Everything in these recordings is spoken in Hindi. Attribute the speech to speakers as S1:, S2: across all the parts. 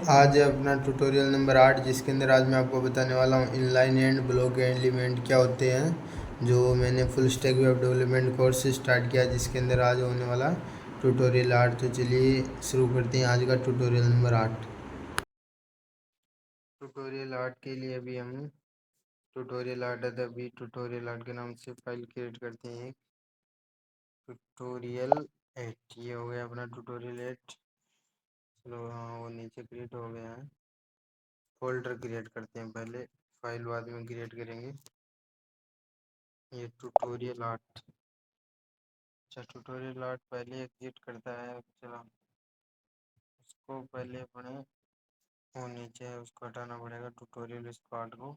S1: आज है अपना ट्यूटोरियल नंबर 8, जिसके अंदर आज मैं आपको बताने वाला हूँ इनलाइन एंड ब्लॉक एलिमेंट क्या होते हैं। जो मैंने full stack web development course start किया, जिसके अंदर आज होने वाला ट्यूटोरियल 8। तो चलिए शुरू करते हैं आज का ट्यूटोरियल नंबर 8। ट्यूटोरियल 8 के लिए अभी हम ट्यूटोरियल 8 है, अभी ट्यूटोरियल 8 के नाम से फाइल क्रिएट करते हैं। ट्यूटोरियल 8 ये हो गया अपना ट्यूटोरियल 8। चलो हाँ, वो नीचे क्रिएट हो गया है। फोल्डर क्रिएट करते हैं पहले, फाइल बाद में क्रिएट करेंगे। ये ट्यूटोरियल 8। अच्छा, ट्यूटोरियल 8 पहले एग्जिट करता है। चलो उसको पहले अपने वो नीचे है उसको हटाना पड़ेगा, ट्यूटोरियल इसको 8 को।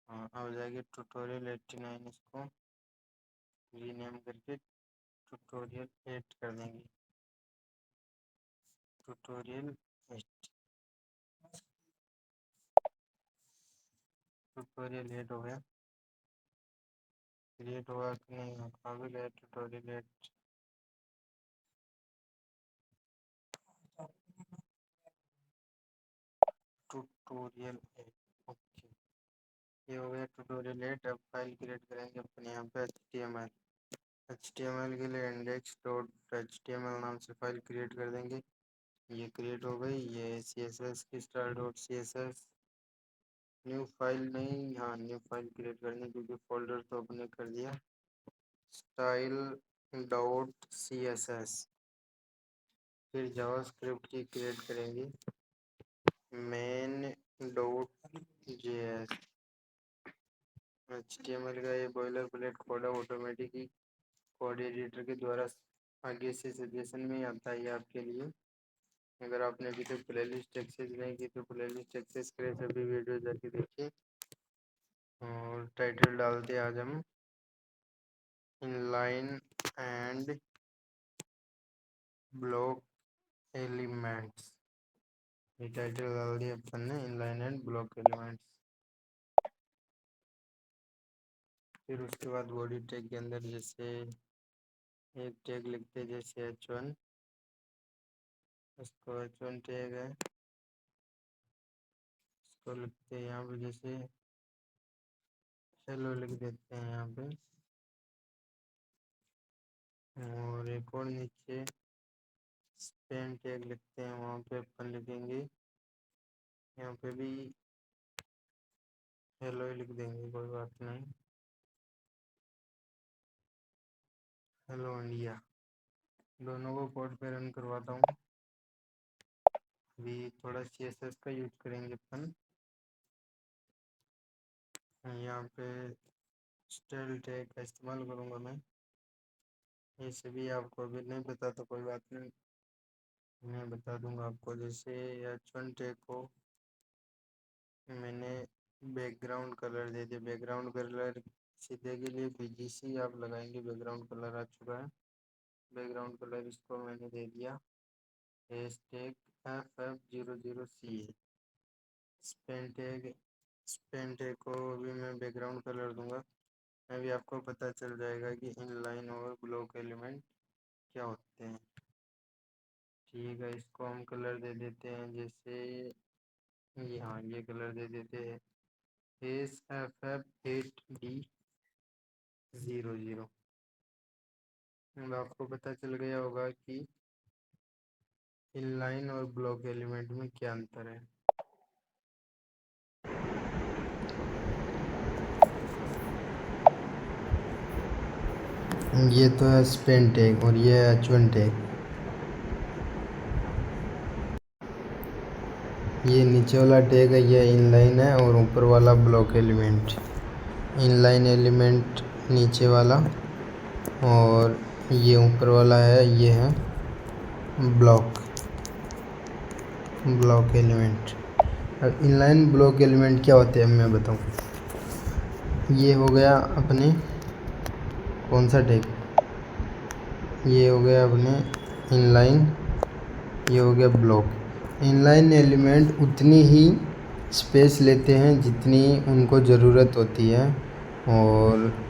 S1: हाँ, अब जाएगी ट्यूटोरियल 89, इसको रीनेम करके ट्यूटोरियल 8 कर देंगे। ट्यूटोरियल 8 ट्यूटोरियल 8 हो गया। क्रिएट होगा कि नहीं, काबिल है ट्यूटोरियल 8। ट्यूटोरियल 8 ओके, ये हो गया ट्यूटोरियल 8। अब फाइल क्रिएट करेंगे अपने यहाँ पे HTML के लिए index.html नाम से फाइल क्रिएट कर देंगे। ये क्रिएट हो गई। ये CSS की style.css न्यू फाइल नहीं, हाँ न्यू फाइल क्रिएट करनी, क्योंकि फोल्डर तो अपने कर दिया। style.css फिर जावास्क्रिप्ट की क्रिएट करेंगे, main.js। HTML का ये बॉयलर प्लेट कोड है, ऑटोमेटिक ही कोड एडिटर के द्वारा आगे से सजेशन में आता है आपके लिए। अगर आपने अभी तक प्लेलिस्ट एक्सेस नहीं की तो प्लेलिस्ट एक्सेस करें, सभी वीडियो जाके देखिए। और टाइटल डालते आज हम इनलाइन एंड ब्लॉक एलिमेंट्स। ये टाइटल डाल दिया अपन ने, इनलाइन एंड ब्लॉक एलिमेंट्स। फिर उसके बाद बॉडी टैग के अंदर जैसे एक टैग लिखते हैं, जैसे H1, इसको H1 टैग है, इसको लिखते हैं यहाँ पे जैसे हेलो लिख देते हैं यहाँ पे। और एक और नीचे स्पेन टैग लिखते हैं, वहाँ पे अपन लिखेंगे, यहाँ पे भी हेलो लिख देंगे, कोई बात नहीं, हेलो इंडिया। दोनों को कोड पे रन करवाता हूँ। अभी थोड़ा CSS का यूज करेंगे अपन। यहाँ पे स्टाइल टैग का इस्तेमाल करूँगा मैं। ये सभी आपको अभी नहीं पता तो कोई बात नहीं, मैं बता दूंगा आपको। जैसे H1 टैग को मैंने बैकग्राउंड कलर दे दिया। बैकग्राउंड कलर सीधे के लिए BGC आप लगाएंगे, बैकग्राउंड कलर आ चुका है। बैकग्राउंड कलर इसको मैंने दे दिया हैशटैग FF00C। स्पेन टैग को भी मैं बैकग्राउंड कलर दूंगा। अभी आपको पता चल जाएगा कि इनलाइन और ब्लॉक एलिमेंट क्या होते हैं। ठीक है, इसको हम कलर दे देते हैं, जैसे यहाँ ये कलर दे देते हैं FF8D00। अब आपको पता चल गया होगा कि इनलाइन और ब्लॉक एलिमेंट में क्या अंतर है। ये तो है स्पेन टैग और ये है H1 टैग। ये नीचे वाला टैग है, ये इनलाइन है, और ऊपर वाला ब्लॉक एलिमेंट। इनलाइन एलिमेंट नीचे वाला और ये ऊपर वाला है, ये है ब्लॉक एलिमेंट। अब इनलाइन ब्लॉक एलिमेंट क्या होते हैं मैं बताऊं। ये हो गया अपने कौन सा टैग, ये हो गया अपने इनलाइन, ये हो गया ब्लॉक। इनलाइन एलिमेंट उतनी ही स्पेस लेते हैं जितनी उनको ज़रूरत होती है, और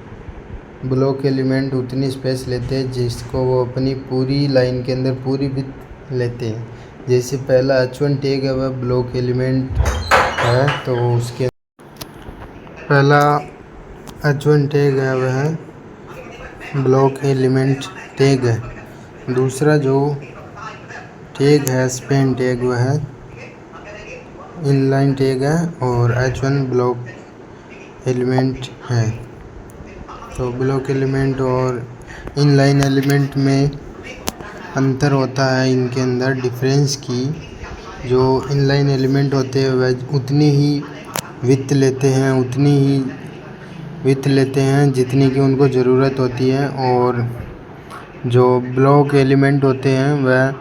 S1: ब्लॉक एलिमेंट उतनी स्पेस लेते हैं जिसको वो अपनी पूरी लाइन के अंदर पूरी विड्थ लेते हैं। जैसे पहला H1 टैग है वह ब्लॉक एलिमेंट है, तो उसके पहला H1 टैग है वह ब्लॉक एलिमेंट टैग है। दूसरा जो टैग है स्पैन टैग वह है इनलाइन टैग है और H1 ब्लॉक एलिमेंट है। तो ब्लॉक एलिमेंट और इनलाइन एलिमेंट में अंतर होता है इनके अंदर डिफरेंस की। जो इनलाइन एलिमेंट होते हैं वह उतनी ही विड्थ लेते हैं जितनी की उनको ज़रूरत होती है, और जो ब्लॉक एलिमेंट होते हैं वह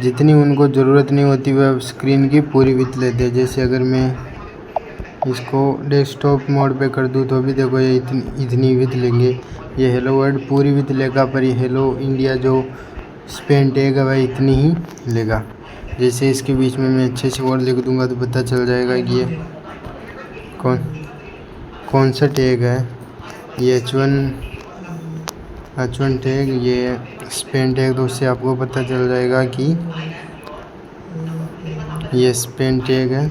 S1: जितनी उनको ज़रूरत नहीं होती वह स्क्रीन की पूरी विड्थ लेते हैं। जैसे अगर मैं इसको डेस्कटॉप मोड पे कर दूँ तो भी देखो ये इतनी विड्थ लेंगे। ये हेलो वर्ल्ड पूरी विड्थ लेगा, पर ये हेलो इंडिया जो स्पैन टैग है वह इतनी ही लेगा। जैसे इसके बीच में मैं अच्छे से और लिख दूंगा तो पता चल जाएगा कि ये कौन सा टैग है। ये H1 टैग, ये स्पैन टैग, तो उससे आपको पता चल जाएगा कि ये स्पैन टैग है।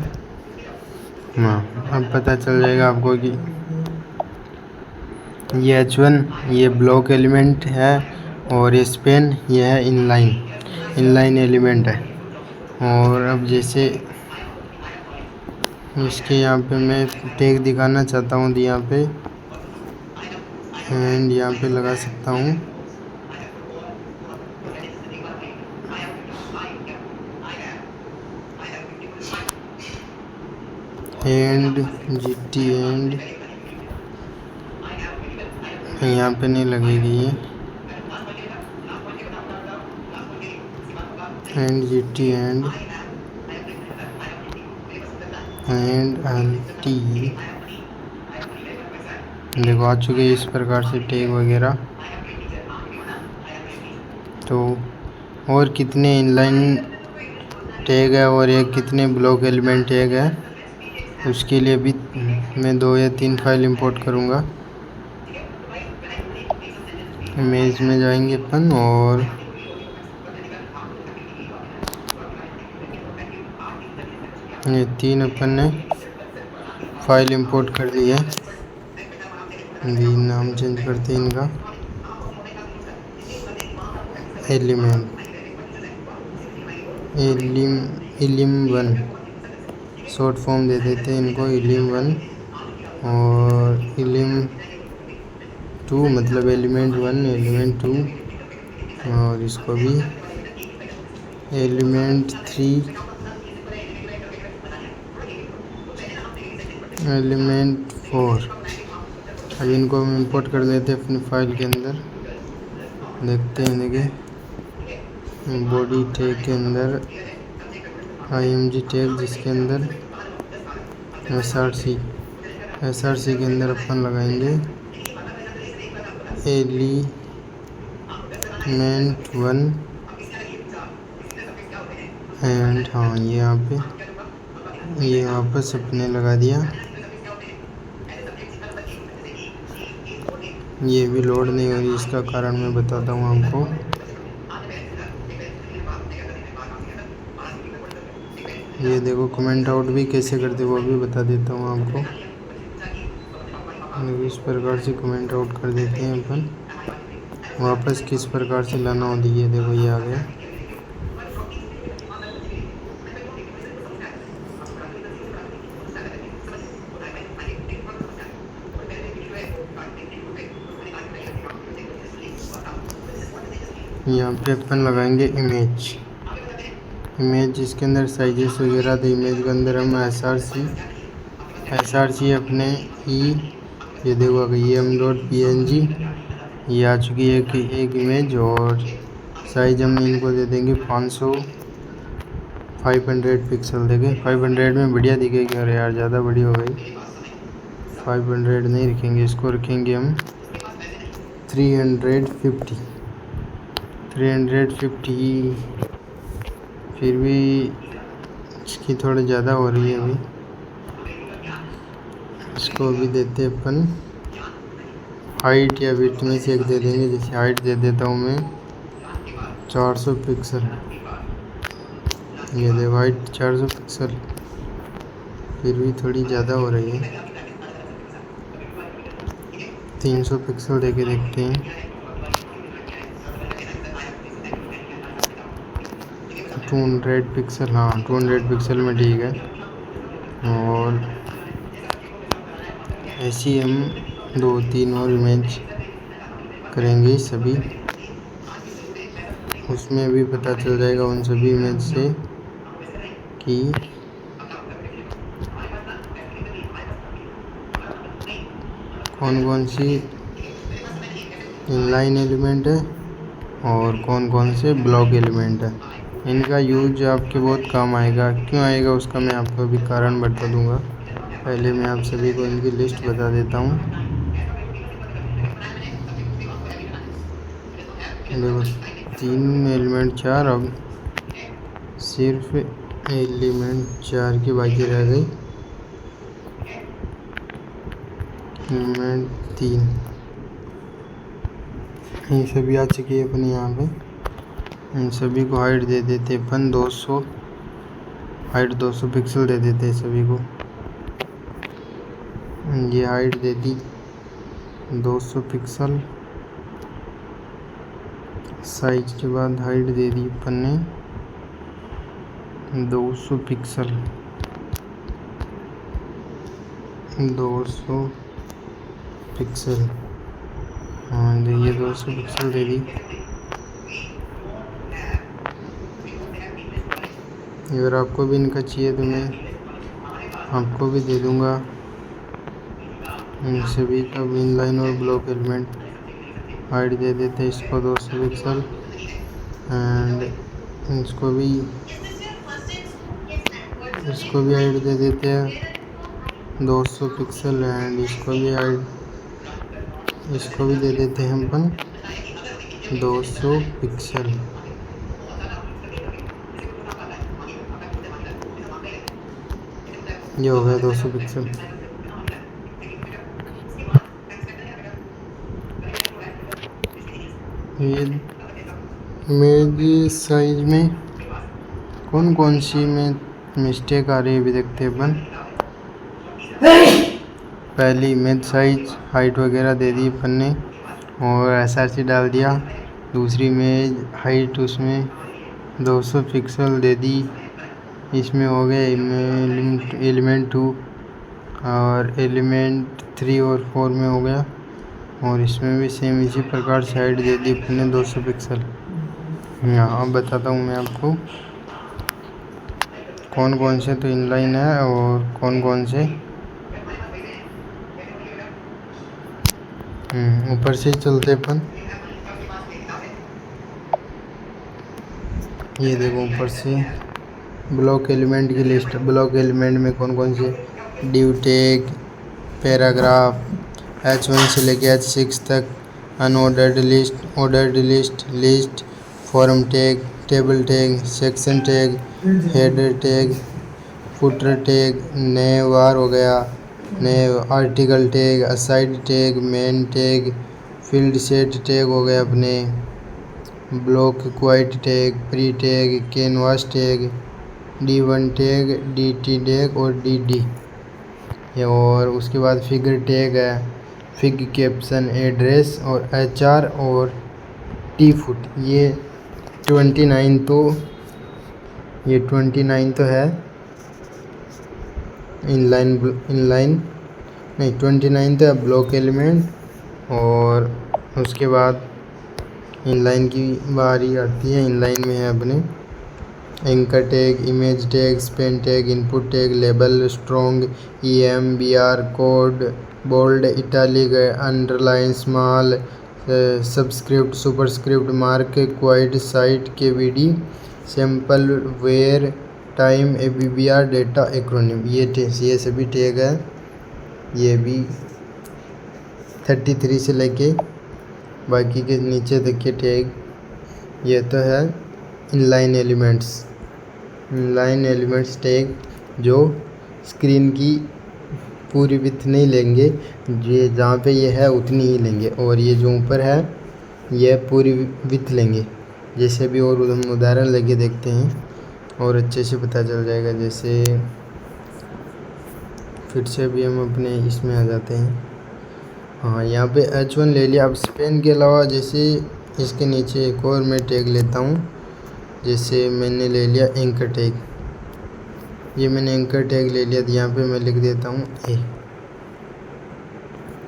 S1: हाँ, अब पता चल जाएगा आपको कि ये H1 ये ब्लॉक एलिमेंट है और ये स्पैन ये है इनलाइन एलिमेंट है। और अब जैसे इसके यहाँ पे मैं टैग दिखाना चाहता हूँ तो यहाँ पे एंड यहाँ पे लगा सकता हूँ एंड GT एंड, यहाँ पे नहीं लगेगी ये एंड GT एंड LT देखो आ चुके इस प्रकार से टैग वगैरह। तो और कितने इनलाइन टैग है और ये कितने ब्लॉक एलिमेंट टैग है उसके लिए भी मैं 2 या 3 फाइल इंपोर्ट करूँगा। इमेज में जाएंगे अपन और ये 3 अपन ने फाइल इंपोर्ट कर ली है। भी नाम चेंज करते हैं इनका, इलिम1 शॉर्ट फॉर्म दे देते हैं इनको इलिम1, और इलिम2 मतलब एलिमेंट1 एलिमेंट2, और इसको भी एलिमेंट3 एलिमेंट4। अब इनको हम इंपोर्ट कर लेते हैं अपनी फाइल के अंदर। देखते हैं, देखिए बॉडी टैग के अंदर IMG टैग जिसके अंदर SRC के अंदर अपन लगाएंगे एलिमेंट1 एंड हाँ ये यहाँ पे ये वापस अपने लगा दिया। ये भी लोड नहीं हो रही, इसका कारण मैं बताता हूँ आपको। ये देखो कमेंट आउट भी कैसे करते वो भी बता देता हूँ आपको। इस प्रकार से कमेंट आउट कर देते हैं अपन, वापस किस प्रकार से लाना होती है। देखो ये आ गया। यहाँ पे अपन लगाएंगे इमेज जिसके अंदर साइजेस वगैरह, तो इमेज के अंदर हम SRC अपने ये देखो अगर ये m.png ये आ चुकी है एक इमेज, और साइज हम इनको दे देंगे 500 पिक्सल। देखें 500 में बढ़िया दिखेगी। अरे यार ज़्यादा बड़ी हो गई, 500 नहीं रखेंगे, इसको रखेंगे हम 350। फिर भी इसकी थोड़ी ज़्यादा हो रही है अभी। इसको भी देते हैं अपन हाइट या विड्थ में से एक दे देंगे। जैसे हाइट दे देता हूँ मैं 400 पिक्सल, ये देखो हाइट 400 पिक्सल, फिर भी थोड़ी ज़्यादा हो रही है। 300 पिक्सल देके देखते हैं। 200 पिक्सल, हाँ 200 पिक्सल में ठीक है। और ऐसे ही हम 2-3 और इमेज करेंगे सभी, उसमें भी पता चल जाएगा उन सभी इमेज से कि कौन कौन सी इनलाइन एलिमेंट है और कौन कौन से ब्लॉक एलिमेंट है। इनका यूज आपके बहुत काम आएगा। क्यों आएगा उसका मैं आपको अभी कारण बता दूंगा। पहले मैं आप सभी को इनकी लिस्ट बता देता हूँ। देखो 3 एलिमेंट 4, अब सिर्फ एलिमेंट 4 की बाकी रह गई। एलिमेंट 3 ये सभी आ चुकी है अपने यहाँ पे। इन सभी को हाइट दे देते अपन 200, हाइट 200 पिक्सल दे देते सभी को। ये हाइट दे दी 200 पिक्सल, साइज के बाद हाइट दे दी अपन ने 200 पिक्सल, 200 पिक्सल, हाँ ये 200 पिक्सल दे दी। अगर आपको भी इनका चाहिए तो मैं आपको भी दे दूँगा। इन सभी का इनलाइन और ब्लॉक एलिमेंट हाइट दे देते हैं इसको 200 पिक्सल, एंड इसको भी हाइट दे देते हैं 200 पिक्सल, एंड इसको भी दे देते हैं अपन 200 पिक्सल। ये हो गया 200 पिक्सल। ये इमेज साइज में कौन कौन सी में मिस्टेक आ रही है अभी देखते हैं अपन। पहली इमेज साइज हाइट वगैरह दे दी अपन ने और SRC डाल दिया। दूसरी इमेज हाइट उसमें 200 पिक्सल दे दी। इसमें हो गए एलिमेंट 2 और एलिमेंट 3 और 4 में हो गया। और इसमें भी सेम इसी प्रकार से हाइट दे दी अपने 200 पिक्सल। यहाँ बताता हूँ मैं आपको कौन कौन से तो इनलाइन है और कौन कौन से ऊपर से चलते अपन। ये देखो ऊपर से ब्लॉक एलिमेंट की लिस्ट। ब्लॉक एलिमेंट में कौन कौन से डिव टैग, पैराग्राफ, H1 से लेके H6 तक, unordered list, ordered list, form tag, table tag, section tag, header tag, footer tag, नए वार हो गया, नए article tag, aside tag, main tag, field set tag हो गए अपने, block quite tag, pre tag, canvas tag, D1 tag, DT tag और DD। और उसके बाद फिगर टैग है, फिग कैप्शन, एड्रेस और HR और T फुट। ये 29 तो है इनलाइन नहीं, 29 तो है ब्लॉक एलिमेंट। और उसके बाद इनलाइन की बारी आती है। इनलाइन में है अपने anchor tag, image tag, span tag, input tag, label, strong, EM, BR, code, bold, italic, underline, small, subscript, superscript, mark, quote, cite, KVD, sample, where, time, ABBR, data, acronym. ये सभी टैग है। ये भी 33 से लेके बाकी के नीचे तक के टैग। ये तो है इनलाइन एलिमेंट्स टैग जो स्क्रीन की पूरी विड्थ नहीं लेंगे, ये जहाँ पे ये है उतनी ही लेंगे, और ये जो ऊपर है ये पूरी विड्थ लेंगे। जैसे भी और हम उदाहरण लेके देखते हैं। और अच्छे से पता चल जाएगा। जैसे फिर से भी हम अपने इसमें आ जाते हैं। हाँ, यहाँ पे H1 ले लिया। अब स्पेन के अलावा जैसे इसके नीचे एक और मैं टैग लेता हूँ। जैसे मैंने ले लिया एंकर टैग, ये मैंने एंकर टैग ले लिया। तो यहाँ पे मैं लिख देता हूँ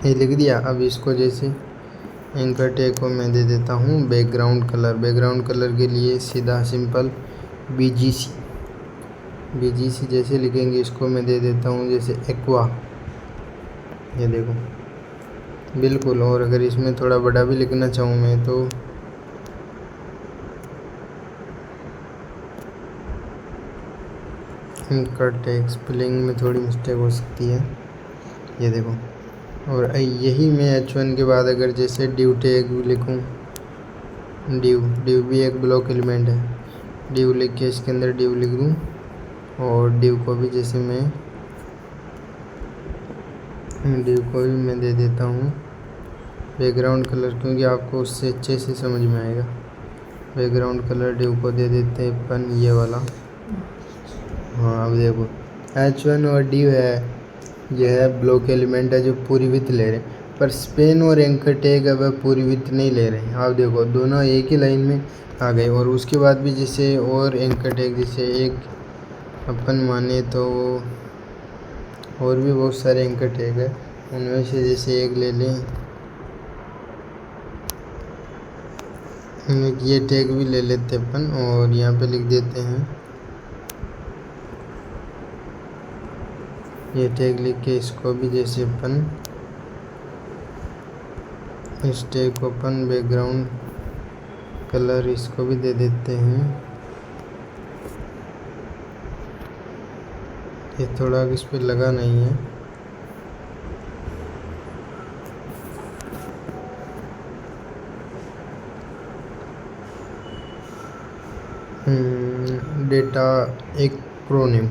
S1: ए लिख दिया। अब इसको जैसे एंकर टैग को मैं दे देता हूँ बैकग्राउंड कलर। बैकग्राउंड कलर के लिए सीधा सिंपल BGC जैसे लिखेंगे, इसको मैं दे देता हूँ जैसे एक्वा। ये देखो बिल्कुल। और अगर इसमें थोड़ा बड़ा भी लिखना चाहूँ मैं तो एंकर टैग स्पेलिंग में थोड़ी मिस्टेक हो सकती है, ये देखो। और यही मैं H1 के बाद अगर जैसे डिव टैग लिखूँ, डिव भी एक ब्लॉक एलिमेंट है। डिव लिख के इसके अंदर डिव लिख दूँ। और डिव को भी जैसे मैं दे देता हूँ बैकग्राउंड कलर, क्योंकि आपको उससे अच्छे से समझ में आएगा। बैकग्राउंड कलर डिव को दे देते हैं अपन ये वाला। हाँ, अब देखो H1 और डिव है, यह है ब्लॉक एलिमेंट है जो पूरी विड्थ ले रहे हैं। पर स्पेन और एंकर टैग अब पूरी विड्थ नहीं ले रहे हैं। आप देखो दोनों एक ही लाइन में आ गए। और उसके बाद भी जैसे और एंकर टैग जैसे एक अपन माने तो और भी बहुत सारे एंकर टैग है, उनमें से जैसे एक ले लें, ये टैग भी ले लेते अपन और यहाँ पे लिख देते हैं। ये टैग लिख के इसको भी जैसे अपन इस टैग को अपन बैकग्राउंड कलर इसको भी दे देते हैं। ये थोड़ा इस पर लगा नहीं है। डेटा एक्रोनिम,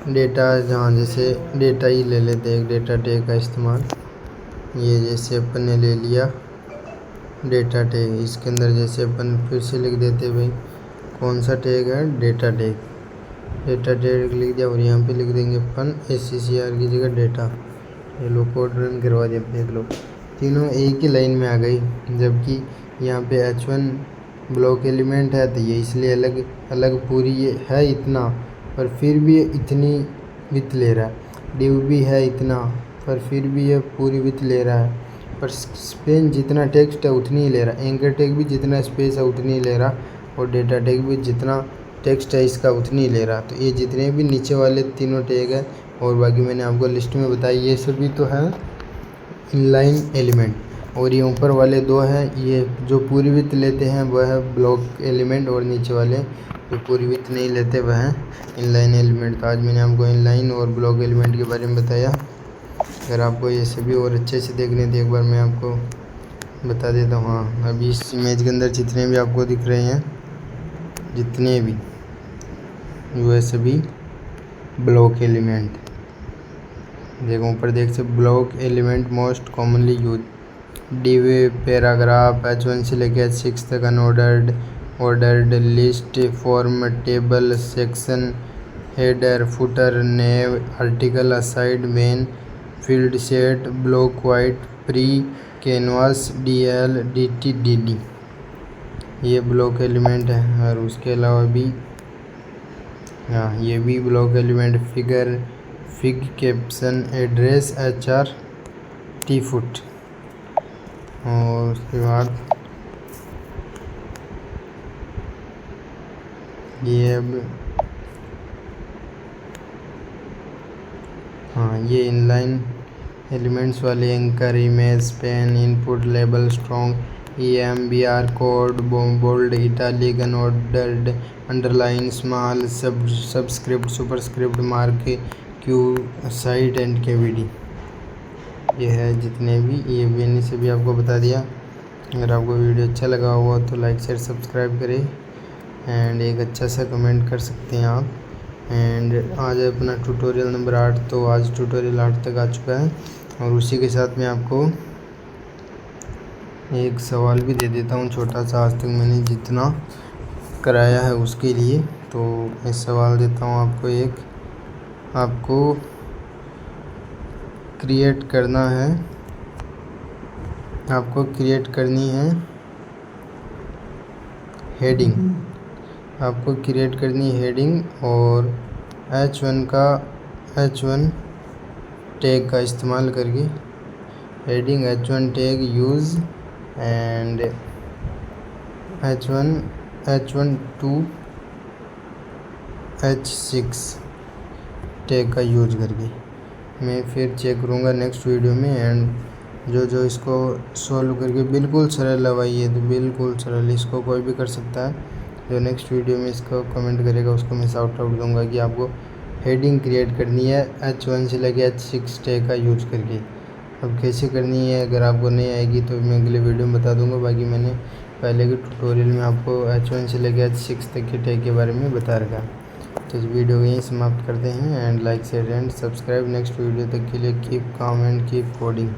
S1: डेटा जहाँ जैसे डेटा ही ले लेते हैं, एक डेटा टैग का इस्तेमाल। ये जैसे अपन ने ले लिया डेटा टैग, इसके अंदर जैसे अपन फिर से लिख देते भाई कौन सा टैग है, डेटा टैग। डेटा टैग लिख दिया और यहाँ पे लिख देंगे अपन SCCR की जगह डेटा। ये लो कोड रन करवा दिया, देख लो तीनों एक ही लाइन में आ गई। जबकि यहाँ पे H1 ब्लॉक एलिमेंट है तो ये इसलिए अलग अलग पूरी ये है इतना, पर फिर भी ये इतनी विड्थ ले रहा है। डिव भी है इतना, पर फिर भी ये पूरी विड्थ ले रहा है। पर स्पेन जितना टेक्स्ट है उतनी ही ले रहा है, एंकर टैग भी जितना स्पेस है उतनी ही ले रहा, और डेटा टैग भी जितना टेक्स्ट है इसका उतनी ही ले रहा। तो ये जितने भी नीचे वाले तीनों टैग है और बाकी मैंने आपको लिस्ट में बताई, ये सभी तो है इनलाइन एलिमेंट। और ये ऊपर वाले दो हैं, ये जो पूरी विड्थ लेते हैं वह है ब्लॉक एलिमेंट, और नीचे वाले जो पूरी विड्थ नहीं लेते वह हैं इनलाइन एलिमेंट। तो आज मैंने आपको इनलाइन और ब्लॉक एलिमेंट के बारे में बताया। अगर आपको ये सभी और अच्छे से देखने थे एक बार मैं आपको बता देता हूँ। हाँ, अभी इस इमेज के अंदर जितने भी आपको दिख रहे हैं, जितने भी वह सभी ब्लॉक एलिमेंट। देखो ऊपर देख से block element most commonly use div, paragraph, H1 से लेकर H6 तक, ordered list, form, table, section, header, footer, nav, article, aside, main, fieldset, blockquote, pre, canvas, DL, DT, DD, ये ब्लॉक एलिमेंट है। और उसके अलावा भी हाँ, ये भी block element, figure, fig, caption, address, HR, T foot. और उसके बाद ये अब हाँ, ये इनलाइन एलिमेंट्स वाले anchor, image, span, input, label, strong, EMBR, code, bold, italic, unordered, underline, small, subscript, superscript, mark, Q, cite and KVD। ये है जितने भी, ये मैंने से भी आपको बता दिया। अगर आपको वीडियो अच्छा लगा हुआ तो लाइक शेयर सब्सक्राइब करें एंड एक अच्छा सा कमेंट कर सकते हैं आप। एंड आज अपना ट्यूटोरियल नंबर 8, तो आज ट्यूटोरियल 8 तक आ चुका है। और उसी के साथ मैं आपको एक सवाल भी दे देता हूँ छोटा सा, आज तक मैंने जितना कराया है उसके लिए। तो मैं सवाल देता हूँ आपको एक, आपको क्रिएट करना है, आपको क्रिएट करनी है हेडिंग, आपको क्रिएट करनी है हेडिंग और H1 टैग का इस्तेमाल करके heading H1 tag use and H1 to H6 tag का यूज करके मैं फिर चेक करूँगा नेक्स्ट वीडियो में। एंड जो इसको सॉल्व करके बिल्कुल सरल है भाई, ये तो बिल्कुल सरल, इसको कोई भी कर सकता है। जो नेक्स्ट वीडियो में इसको कमेंट करेगा उसको मैं शाउट आउट दूंगा कि आपको हेडिंग क्रिएट करनी है H1 से लेके H6 टैग का यूज करके। अब कैसे करनी है अगर आपको नहीं आएगी तो मैं अगले वीडियो में बता दूंगा। बाकी मैंने पहले के ट्यूटोरियल में आपको H1 से लेके H6 तक के टैग के बारे में बता रखा। तो इस वीडियो को यहीं समाप्त करते हैं। And like share and subscribe. Next video तक के लिए keep calm and keep coding.